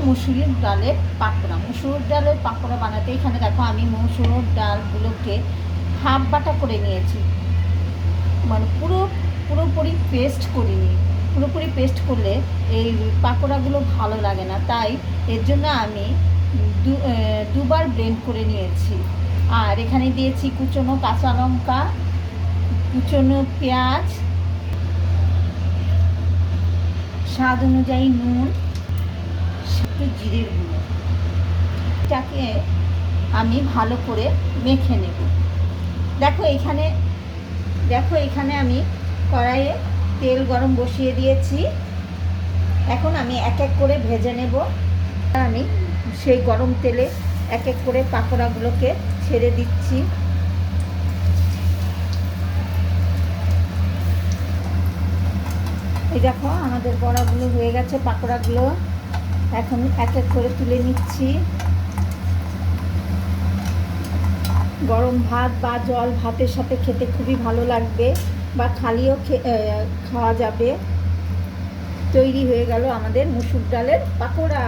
মুসুরির ডালের পাকোড়া। মুসুর ডালের পাকোড়া বানাতে এখানে দেখো আমি মুসুর ডালগুলোকে হাফ বাটা করে নিয়েছি, মানে পুরোপুরি পেস্ট করিনি। পুরোপুরি পেস্ট করলে এই পাকোড়াগুলো ভালো লাগে না, তাই এর জন্য আমি দুবার ব্লেন্ড করে নিয়েছি। আর এখানে দিয়েছি কুচনো কাঁচা লঙ্কা, কুচনো পেঁয়াজ, স্বাদ অনুযায়ী নুন, একটু জিরের গুঁড়ো। এটাকে আমি ভালো করে মেখে নেব। দেখো এখানে আমি কড়াইয়ে তেল গরম বসিয়ে দিয়েছি। এখন আমি এক এক করে ভেজে নেব। আমি সেই গরম তেলে এক এক করে পাকোড়াগুলোকে ছেড়ে দিচ্ছি। এই দেখো আমাদের বড়াগুলো হয়ে গেছে, পাকোড়াগুলো এখন এক এক করে তুলে নিচ্ছি। গরম ভাত বা জল ভাতের সাথে খেতে খুবই ভালো লাগবে, বা খালিও খাওয়া যাবে। তৈরি হয়ে গেল আমাদের মুসুর ডালের পাকোড়া।